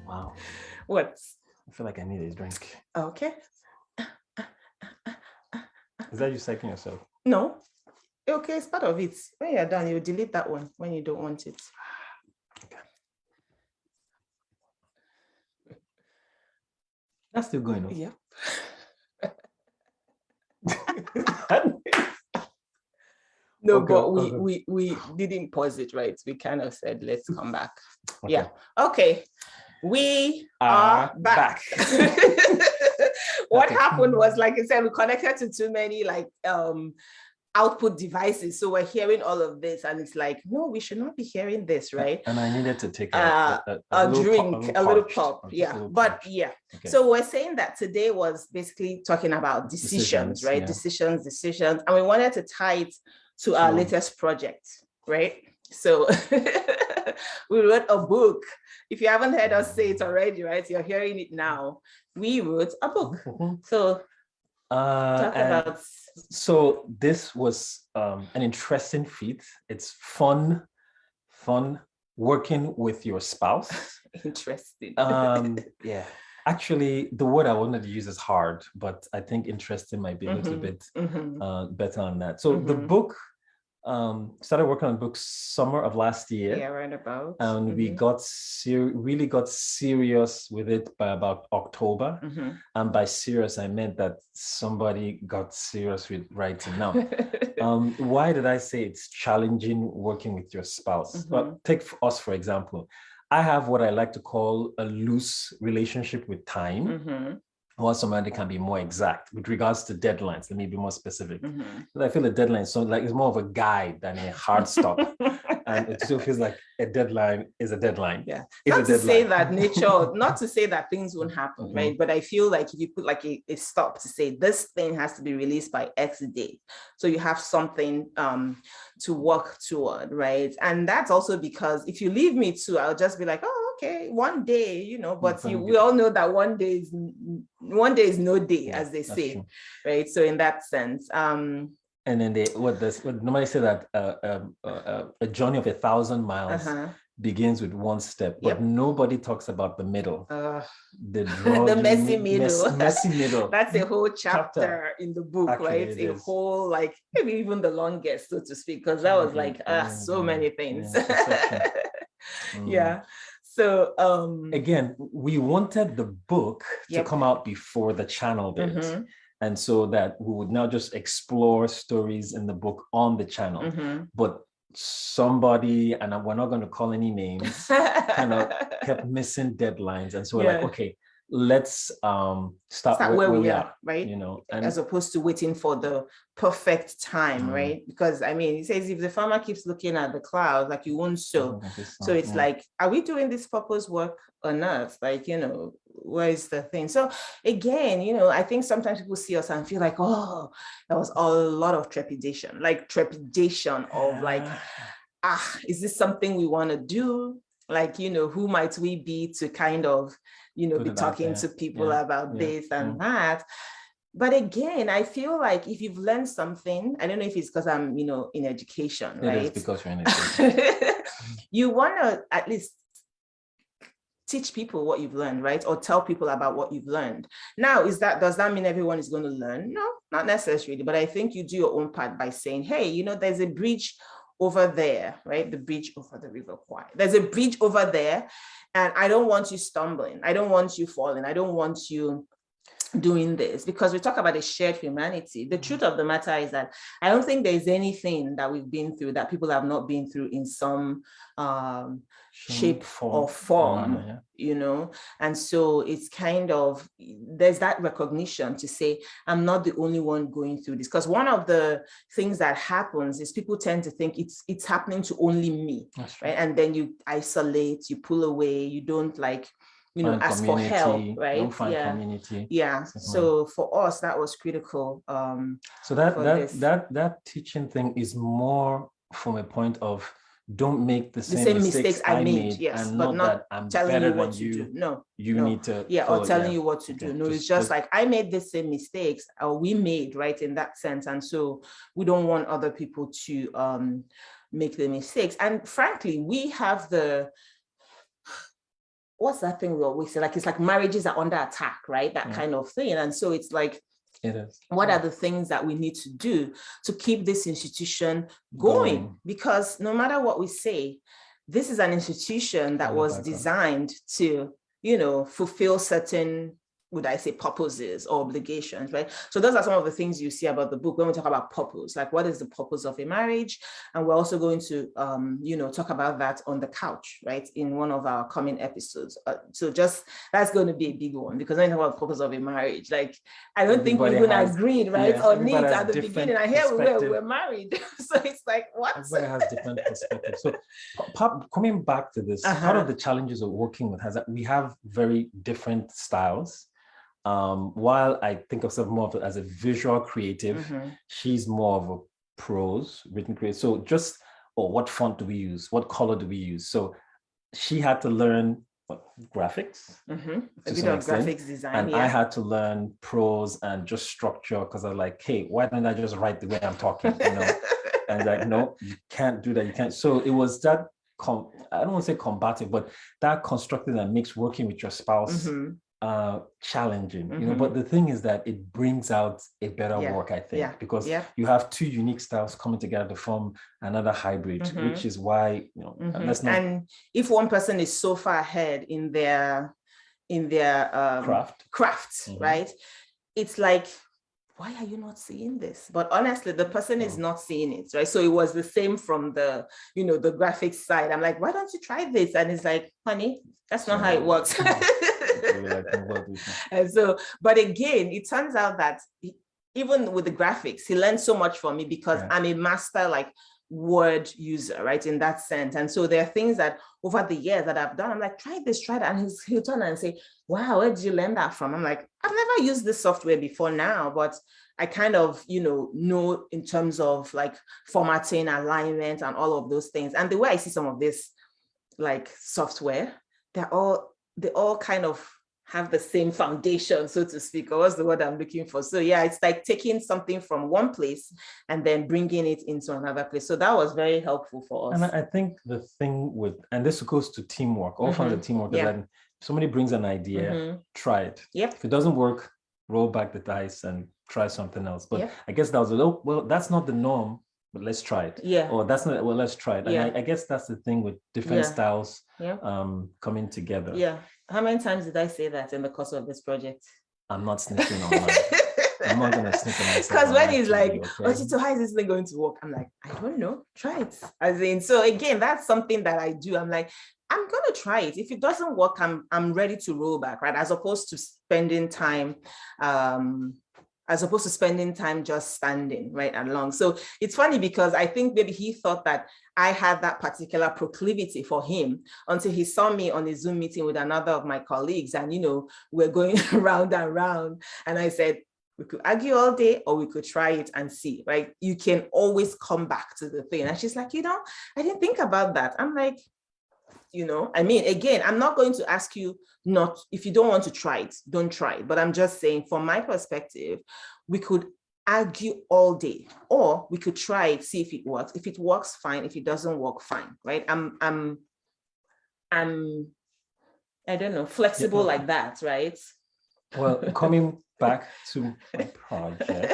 Wow. What? I feel like I need a drink. Okay. Is that you psyching yourself? No. Okay, it's part of it. When you're done, you delete that one when you don't want it. Okay. That's still going on. Yep. No, Okay, but okay. we didn't pause it, right? We kind of said, let's come back. Okay. Yeah. Okay. We are back. What happened was, like I said, we connected to too many output devices. So we're hearing all of this and it's like, no, we should not be hearing this, right? And I needed to take a drink, a little pop. Yeah. But yeah. Okay. So we're saying that today was basically talking about decisions, right? Yeah. Decisions. And we wanted to tie it to our latest project, right? So we wrote a book. If you haven't heard us say it already, right? You're hearing it now. We wrote a book. So talk about. So this was an interesting feat. It's fun working with your spouse. Interesting. Yeah. Actually, the word I wanted to use is hard, but I think interesting might be a little bit better on that. So the book, started working on the book summer of last year. Yeah, right about. And we really got serious with it by about October. And by serious, I meant that somebody got serious with writing. Now, why did I say it's challenging working with your spouse? Well, take us, for example. I have what I like to call a loose relationship with time. While somebody can be more exact with regards to deadlines. Let me be more specific. I feel a deadline so like it's more of a guide than a hard stop. And it still feels like a deadline is a deadline. Yeah. Not to say that not to say that things won't happen, right? But I feel like if you put like a stop to say this thing has to be released by X date. So you have something to work toward, right? And that's also because if you leave me to, I'll just be like, oh, okay, one day, but we all know that one day is no day, as they say, true. Right? So in that sense, and then what normally say that a journey of 1,000 miles begins with one step, but nobody talks about the middle, the messy middle. Messy middle. That's a whole chapter in the book. Actually, right? A whole, like, maybe even the longest, so to speak, because that was like so many things. Yeah. So again, we wanted the book to come out before the channel did. And so that we would now just explore stories in the book on the channel. But somebody, and we're not going to call any names, kind of kept missing deadlines. And so we're like, okay, let's start where we are, right? And as opposed to waiting for the perfect time, right? Because I mean, it says if the farmer keeps looking at the clouds, like you won't sow. So it's like, are we doing this purpose work on earth? Like, where is the thing? So again, I think sometimes people see us and feel like, oh, there was a lot of trepidation of like, is this something we want to do? Like, who might we be to kind of, be talking to people about this and that. But again, I feel like if you've learned something, I don't know if it's because I'm, in education, right? It is because you're in education. You want to at least teach people what you've learned, right? Or tell people about what you've learned. Now, does that mean everyone is going to learn? No, not necessarily. But I think you do your own part by saying, hey, there's a bridge over there, right? The bridge over the River Kwai. There's a bridge over there. And I don't want you stumbling. I don't want you falling. I don't want you doing this, because we talk about a shared humanity. The truth of the matter is that I don't think there's anything that we've been through that people have not been through in some shape or form, and so it's kind of, there's that recognition to say, I'm not the only one going through this, because one of the things that happens is people tend to think it's happening to only me. That's right? And then you isolate, you pull away, you don't ask for help, right? Don't find community. Yeah. So for us, that was critical. So that teaching thing is more from a point of, don't make the same mistakes I made. Yes, and but not that I'm telling you what to do. No, you need to. Yeah, or telling you what to do. No, it's just like, I made the same mistakes, or we made, right, in that sense. And so we don't want other people to make the mistakes. And frankly, we have the what's that thing we always say? Like, it's like marriages are under attack, right? That kind of thing. And so it's like, it is. What are the things that we need to do to keep this institution going? Because no matter what we say, this is an institution that was designed to, fulfill certain, would I say, purposes or obligations, right? So those are some of the things you see about the book when we talk about purpose, like what is the purpose of a marriage? And we're also going to, talk about that on the couch, right? In one of our coming episodes. So that's going to be a big one, because when you talk about the purpose of a marriage, like, I don't think we even agreed, right? On needs at the beginning. And here we're married. So it's like, what? Everybody has different perspectives. So coming back to this, part of the challenges of working with that we have very different styles. While I think of myself more as a visual creative, she's more of a prose written creative. So just, what font do we use? What color do we use? So she had to learn graphics, a bit of graphics design, and I had to learn prose and just structure, because I was like, hey, why don't I just write the way I'm talking? And like, no, you can't do that. You can't. So it was that I don't want to say combative, but that constructive that makes working with your spouse challenging, but the thing is that it brings out a better work, I think, because you have two unique styles coming together to form another hybrid, which is why, and if one person is so far ahead in their craft, right? It's like, why are you not seeing this? But honestly, the person is not seeing it, right? So it was the same from the, the graphics side. I'm like, why don't you try this? And it's like, honey, that's not how it works. And so, but again, it turns out that even with the graphics, he learned so much from me, because I'm a master like word user, right, in that sense. And so there are things that over the years that I've done, I'm like, try this, try that. And he'll turn and say, wow, where did you learn that from? I'm like, I've never used this software before now, but I kind of, know in terms of like formatting, alignment, and all of those things. And the way I see some of this like software, they all kind of have the same foundation, so to speak, or what's the word I'm looking for? So yeah, it's like taking something from one place and then bringing it into another place. So that was very helpful for us. And I think the thing and this goes to teamwork, all from the teamwork, that if somebody brings an idea, try it. If it doesn't work, roll back the dice and try something else. But I guess that was, that's not the norm, but let's try it. Or that's not, let's try it. And I guess that's the thing with different styles coming together. How many times did I say that in the course of this project? I'm not snitching on that. I'm not gonna snitch on myself. Because when he's like, so how is this thing going to work? I'm like, I don't know, try it. As in, so again, that's something that I do. I'm like, I'm gonna try it. If it doesn't work, I'm ready to roll back, right? As opposed to spending time just standing right along. So it's funny, because I think maybe he thought that I had that particular proclivity for him until he saw me on a Zoom meeting with another of my colleagues, and we're going round and round, and I said, we could argue all day, or we could try it and see, right? You can always come back to the thing. And she's like, I didn't think about that. I'm like, again, I'm not going to ask you not, if you don't want to try it, don't try it. But I'm just saying, from my perspective, we could argue all day, or we could try it, see if it works. If it works, fine. If it doesn't work, fine, right? I'm I don't know, flexible like that, right? Well, coming back to my project,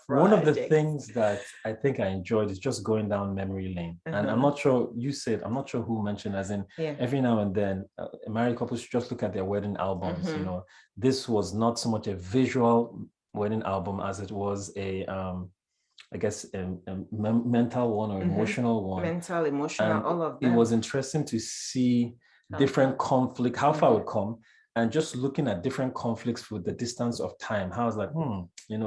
one of the things that I think I enjoyed is just going down memory lane. And I'm not sure, I'm not sure who mentioned, as in every now and then, married couples should just look at their wedding albums. This was not so much a visual wedding album as it was a mental one, or emotional one. Mental, emotional, and all of that. It was interesting to see different conflict, how far we've come, and just looking at different conflicts with the distance of time. How I was like,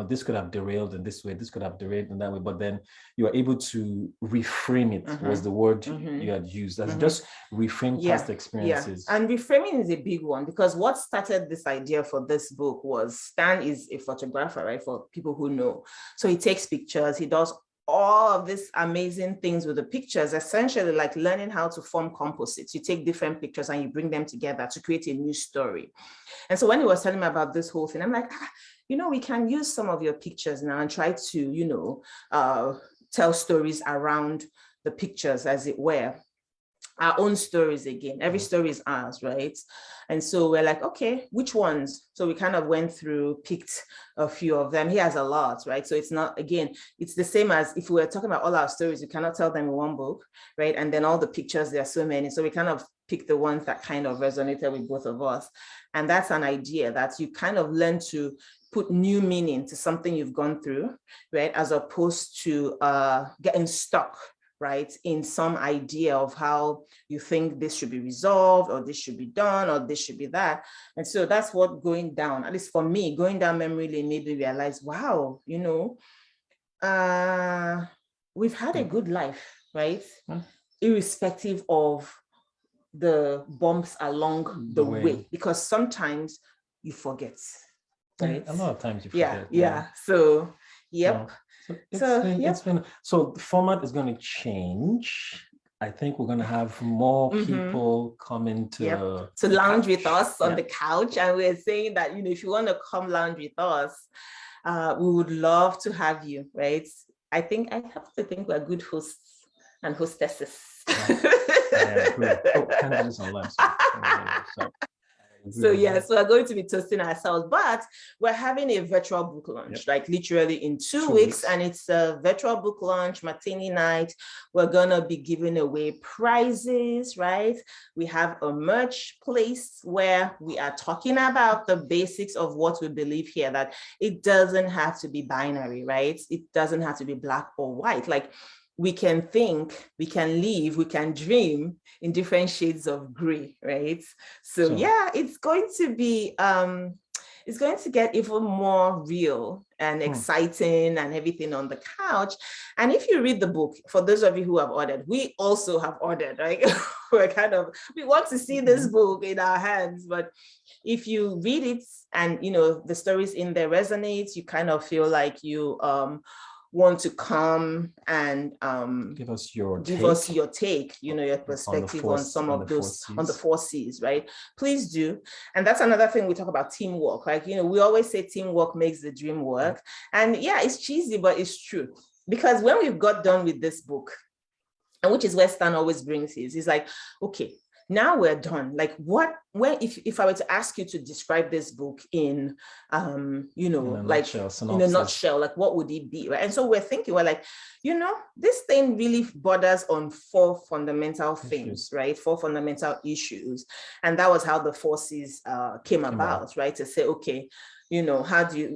this could have derailed in this way, this could have derailed in that way, but then you are able to reframe it, was the word you had used, as just reframe past experiences. And reframing is a big one, because what started this idea for this book was, Stan is a photographer, right? For people who know. So he takes pictures, he does all of these amazing things with the pictures, essentially like learning how to form composites. You take different pictures and you bring them together to create a new story. And so when he was telling me about this whole thing, I'm like, we can use some of your pictures now and try to, tell stories around the pictures, as it were. our own stories again. Every story is ours, right? And so we're like, okay, which ones? So we kind of went through, picked a few of them. He has a lot, right? So it's not, again, it's the same as if we were talking about all our stories, you cannot tell them in one book, right? And then all the pictures, there are so many. So we kind of picked the ones that kind of resonated with both of us. And that's an idea that you kind of learn to put new meaning to something you've gone through, right? As opposed to getting stuck, right, in some idea of how you think this should be resolved, or this should be done, or this should be that. And so that's what going down, at least for me, going down memory lane made me realize, wow, you know, we've had a good life, right? Irrespective of the bumps along the way, because sometimes you forget, right? A lot of times you forget. Yeah. So, yep. So the format is going to change. I think we're going to have more people coming to lounge with us on the couch. And we're saying that, you know, if you want to come lounge with us, we would love to have you, right? I have to think we're good hosts and hostesses. Candace on lunch. So yes, we're going to be toasting ourselves, but we're having a virtual book launch, like literally in 2 weeks, and it's a virtual book launch, martini night. We're gonna be giving away prizes, right? We have a merch place where we are talking about the basics of what we believe here, that it doesn't have to be binary, right? It doesn't have to be black or white. Like, we can think, we can live, we can dream in different shades of gray, right? So yeah, it's going to be, it's going to get even more real and exciting and everything on the couch. And if you read the book, for those of you who have ordered, we also have ordered, right? We want to see this book in our hands, but if you read it and, you know, the stories in there resonate, you kind of feel like you, want to come and give us your take, you know, your perspective on some of those, on the 4 C's, right? Please do. And that's another thing we talk about, teamwork. Like, you know, we always say teamwork makes the dream work. And yeah, it's cheesy, but it's true. Because when we've got done with this book, and which is where Stan always brings his, he's like, okay, now we're done. Like, if I were to ask you to describe this book in, you know, in a nutshell, like what would it be, right? And so we're like, you know, this thing really borders on 4 fundamental things, right? 4 fundamental issues. And that was how the 4 C's came about, right? To say, okay, you know,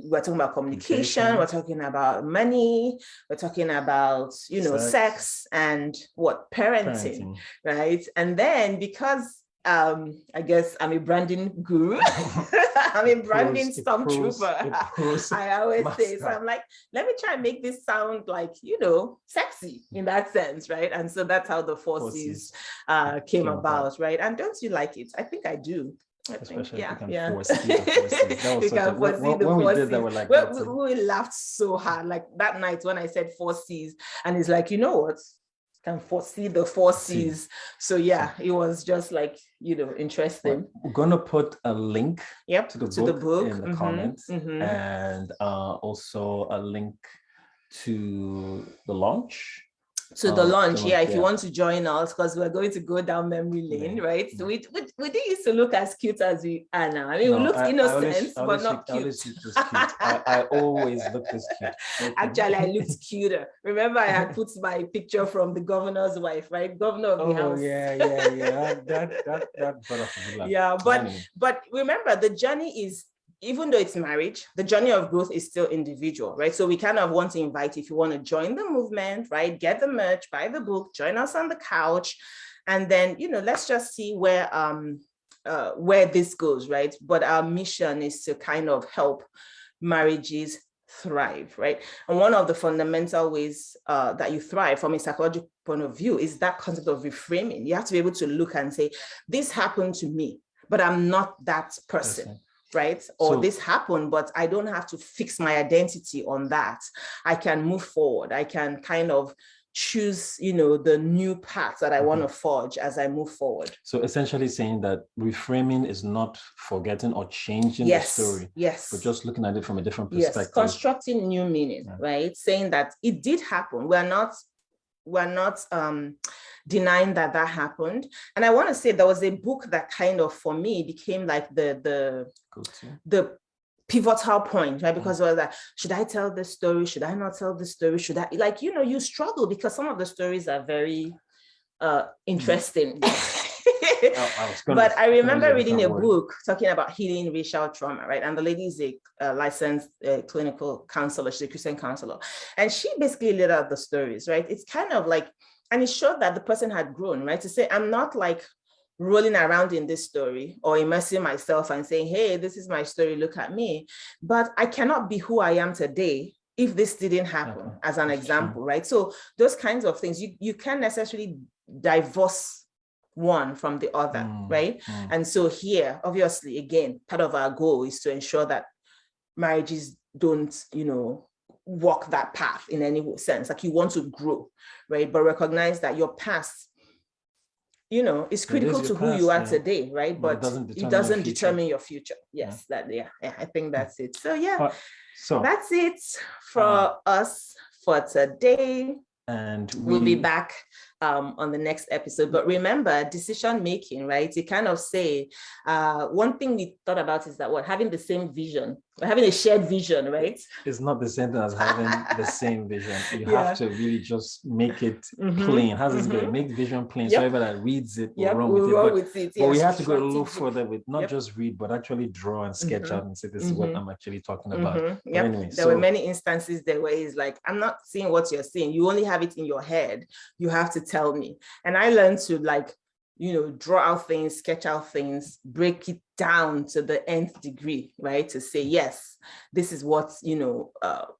we're talking about communication, we're talking about money, we're talking about, you know, sex and what? Parenting, right? And then because I guess I'm a branding guru, I'm a branding stormtrooper, I always say, so I'm like, let me try and make this sound like, you know, sexy in that sense, right? And so that's how the 4 C's came about, right? And don't you like it? I think I do. Especially yeah. When we did that, we're like, we laughed so hard, like that night when I said 4 C's, and it's like, you know what, can foresee the 4 C's. So yeah, it was just like, you know, interesting. We're gonna put a link to the book in the comments, and also a link to the launch. To the launch, if you want to join us, because we're going to go down memory lane, right? So we didn't used to look as cute as we are now. I mean, we looked innocent, but not cute. I always looked as cute. Okay. Actually, I looked cuter. Remember, I had put my picture from the governor's wife, right? Governor of the house. That brought us a good laugh. Yeah, but remember, the journey is, even though it's marriage, the journey of growth is still individual, right? So we kind of want to invite, if you want to join the movement, right? Get the merch, buy the book, join us on the couch, and then, you know, let's just see where this goes, right? But our mission is to kind of help marriages thrive, right? And one of the fundamental ways that you thrive from a psychological point of view is that concept of reframing. You have to be able to look and say, this happened to me, but I'm not that person. Right? Or this happened, but I don't have to fix my identity on that. I can move forward. I can kind of choose, you know, the new path that I want to forge as I move forward. So essentially saying that reframing is not forgetting or changing the story. Yes. But just looking at it from a different perspective. Yes, constructing new meaning, right? Saying that it did happen. We're not denying that happened. And I want to say there was a book that kind of, for me, became like the pivotal point, right? Because it was like, should I tell this story? Should I not tell this story? Should I, like, you know, you struggle because some of the stories are very interesting. But I remember reading a book talking about healing racial trauma, right? And the lady is a licensed clinical counselor, she's a Christian counselor. And she basically laid out the stories, right? It's kind of like, and it showed that the person had grown, right? To say, I'm not like rolling around in this story or immersing myself and saying, hey, this is my story, look at me. But I cannot be who I am today if this didn't happen, as an example, right? So those kinds of things, you can't necessarily divorce one from the other, right? And so here, obviously, again, part of our goal is to ensure that marriages don't, you know, walk that path in any sense. Like, you want to grow, right? But recognize that your past, you know, is critical to who you are today, right? But it doesn't determine your future. Yes, I think that's it. So yeah, so that's it for us for today. And we'll be back on the next episode. But remember, decision making, right? You kind of say, one thing we thought about is that having the same vision, or having a shared vision, right? It's not the same thing as having the same vision. You have to really just make it plain. How's this going? Make vision plain, so everybody that reads it will run with it. But we have to go a little further with not just read, but actually draw and sketch out and say, this is what I'm actually talking about. Anyway, there were many instances there where it's like, I'm not seeing what you're seeing. You only have it in your head. You have to tell me. And I learned to, like, you know, draw out things, sketch out things, break it down to the nth degree, right? To say, yes, this is what, you know,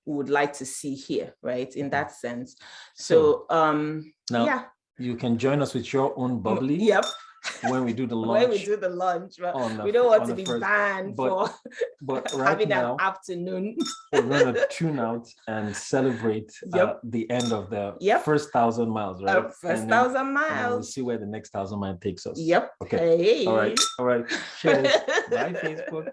we would like to see here, right? In that sense. So now you can join us with your own bubbly. Yep. When we do the launch. When we do the launch, we don't want to be banned for having an afternoon. We're going to tune out and celebrate the end of the first 1,000 miles, right? First 1,000 miles. And we'll see where the next 1,000 miles takes us. Yep. Okay. Hey. All right. Cheers. Bye, Facebook.